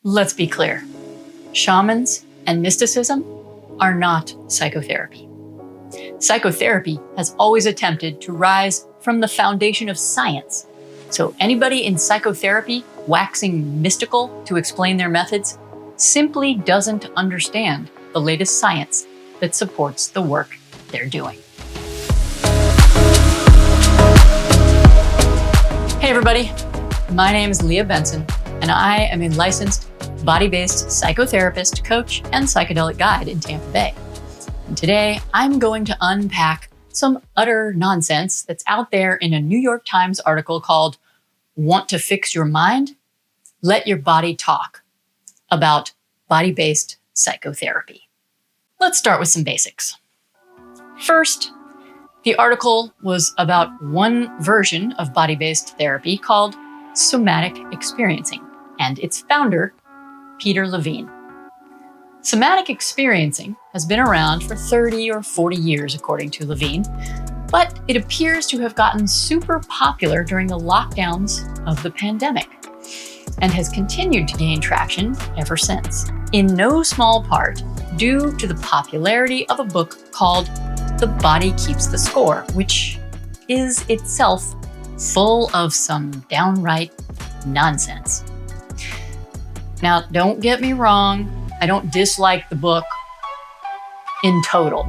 Let's be clear. Shamans and mysticism are not psychotherapy. Psychotherapy has always attempted to rise from the foundation of science. So anybody in psychotherapy waxing mystical to explain their methods simply doesn't understand the latest science that supports the work they're doing. Hey everybody, my name is Leah Benson, and I am a licensed body-based psychotherapist, coach, and psychedelic guide in Tampa Bay. And today, I'm going to unpack some utter nonsense that's out there in a New York Times article called "Want to Fix Your Mind? Let Your Body Talk" about body-based psychotherapy. Let's start with some basics. First, the article was about one version of body-based therapy called Somatic Experiencing, and its founder, Peter Levine. Somatic experiencing has been around for 30 or 40 years, according to Levine, but it appears to have gotten super popular during the lockdowns of the pandemic and has continued to gain traction ever since, in no small part due to the popularity of a book called The Body Keeps the Score, which is itself full of some downright nonsense. Now, don't get me wrong, I don't dislike the book in total.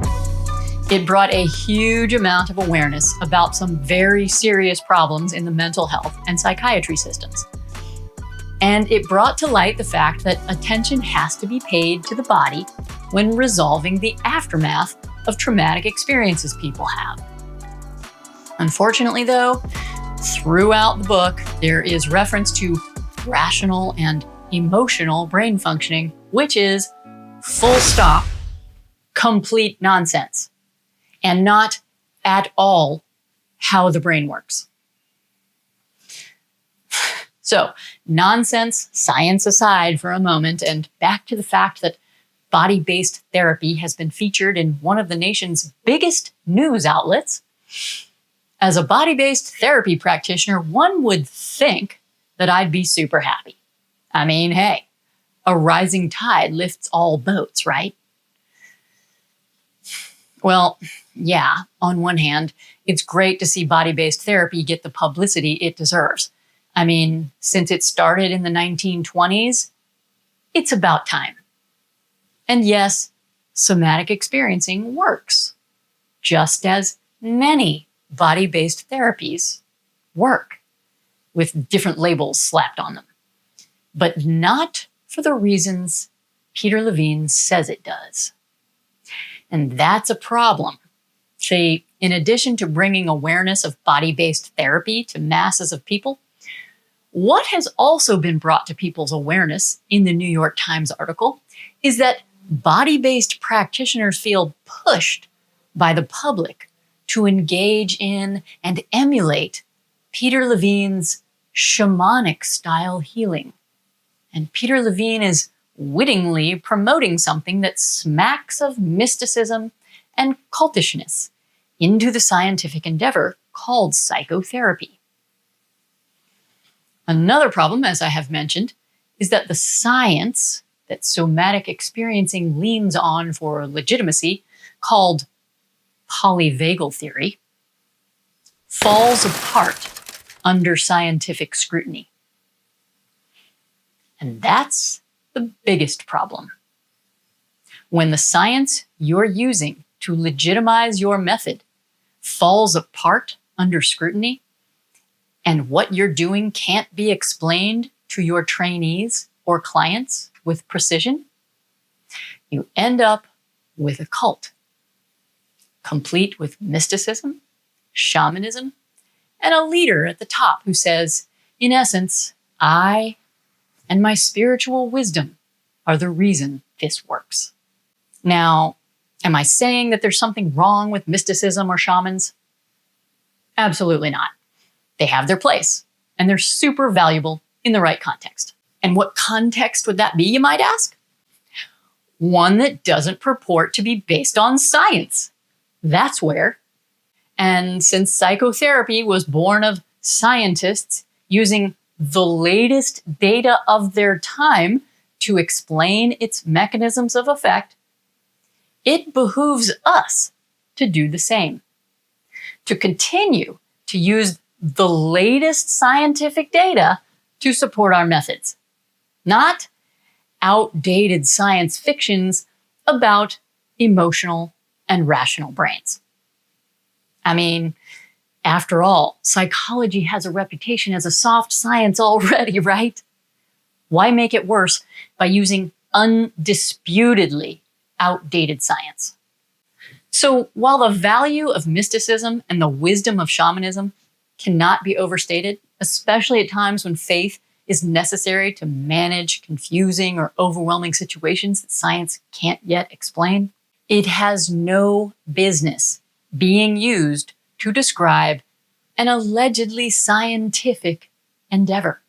It brought a huge amount of awareness about some very serious problems in the mental health and psychiatry systems. And it brought to light the fact that attention has to be paid to the body when resolving the aftermath of traumatic experiences people have. Unfortunately, though, throughout the book, there is reference to rational and emotional brain functioning, which is full stop, complete nonsense, and not at all how the brain works. So, nonsense, science aside for a moment, and back to the fact that body-based therapy has been featured in one of the nation's biggest news outlets. As a body-based therapy practitioner, one would think that I'd be super happy. I mean, hey, a rising tide lifts all boats, right? Well, yeah, on one hand, it's great to see body-based therapy get the publicity it deserves. I mean, since it started in the 1920s, it's about time. And yes, somatic experiencing works, just as many body-based therapies work, with different labels slapped on them. But not for the reasons Peter Levine says it does. And that's a problem. See, in addition to bringing awareness of body-based therapy to masses of people, what has also been brought to people's awareness in the New York Times article is that body-based practitioners feel pushed by the public to engage in and emulate Peter Levine's shamanic style healing. And Peter Levine is wittingly promoting something that smacks of mysticism and cultishness into the scientific endeavor called psychotherapy. Another problem, as I have mentioned, is that the science that somatic experiencing leans on for legitimacy, called polyvagal theory, falls apart under scientific scrutiny. And that's the biggest problem. When the science you're using to legitimize your method falls apart under scrutiny, and what you're doing can't be explained to your trainees or clients with precision, you end up with a cult, complete with mysticism, shamanism, and a leader at the top who says, in essence, I and my spiritual wisdom are the reason this works. Now, am I saying that there's something wrong with mysticism or shamans? Absolutely not. They have their place, and they're super valuable in the right context. And what context would that be, you might ask? One that doesn't purport to be based on science. That's where. And since psychotherapy was born of scientists using the latest data of their time to explain its mechanisms of effect, it behooves us to do the same, to continue to use the latest scientific data to support our methods, not outdated science fictions about emotional and rational brains. I mean, after all, psychology has a reputation as a soft science already, right? Why make it worse by using undisputedly outdated science? So while the value of mysticism and the wisdom of shamanism cannot be overstated, especially at times when faith is necessary to manage confusing or overwhelming situations that science can't yet explain, it has no business being used to describe an allegedly scientific endeavor.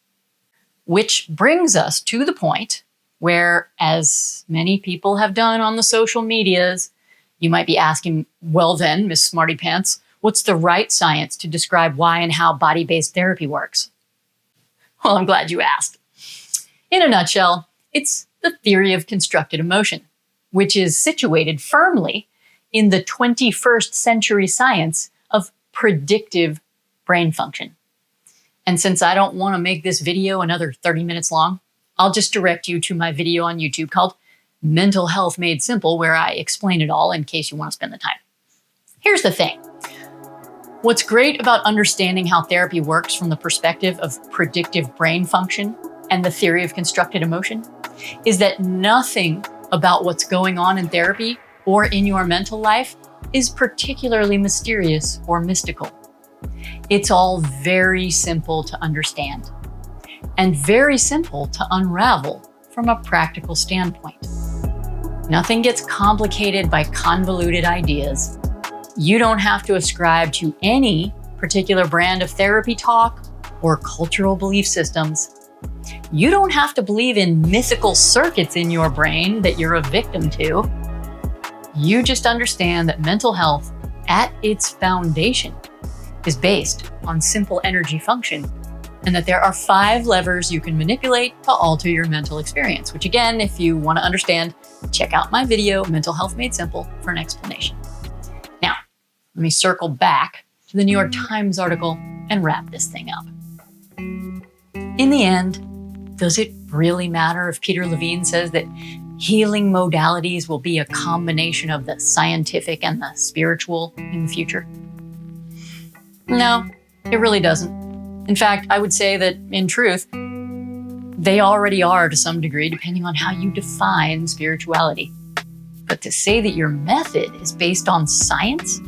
Which brings us to the point where, as many people have done on the social medias, you might be asking, well then, Miss Smarty Pants, what's the right science to describe why and how body-based therapy works? Well, I'm glad you asked. In a nutshell, it's the theory of constructed emotion, which is situated firmly in the 21st century science of predictive brain function. And since I don't want to make this video another 30 minutes long, I'll just direct you to my video on YouTube called Mental Health Made Simple, where I explain it all in case you want to spend the time. Here's the thing. What's great about understanding how therapy works from the perspective of predictive brain function and the theory of constructed emotion is that nothing about what's going on in therapy or in your mental life is particularly mysterious or mystical. It's all very simple to understand and very simple to unravel from a practical standpoint. Nothing gets complicated by convoluted ideas. You don't have to ascribe to any particular brand of therapy talk or cultural belief systems. You don't have to believe in mythical circuits in your brain that you're a victim to. You just understand that mental health, at its foundation, is based on simple energy function, and that there are 5 levers you can manipulate to alter your mental experience, which again, if you want to understand, check out my video, Mental Health Made Simple, for an explanation. Now, let me circle back to the New York Times article and wrap this thing up. In the end, does it really matter if Peter Levine says that healing modalities will be a combination of the scientific and the spiritual in the future? No, it really doesn't. In fact, I would say that, in truth, they already are to some degree, depending on how you define spirituality. But to say that your method is based on science,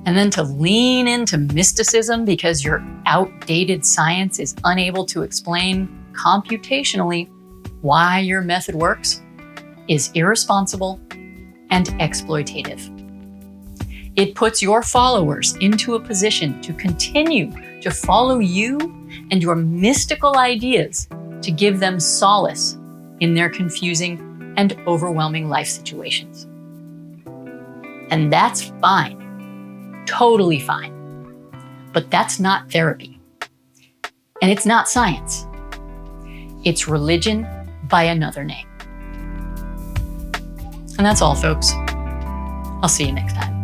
and then to lean into mysticism because your outdated science is unable to explain computationally why your method works, is irresponsible and exploitative. It puts your followers into a position to continue to follow you and your mystical ideas to give them solace in their confusing and overwhelming life situations. And that's fine, totally fine. But that's not therapy. And it's not science. It's religion by another name. And that's all, folks. I'll see you next time.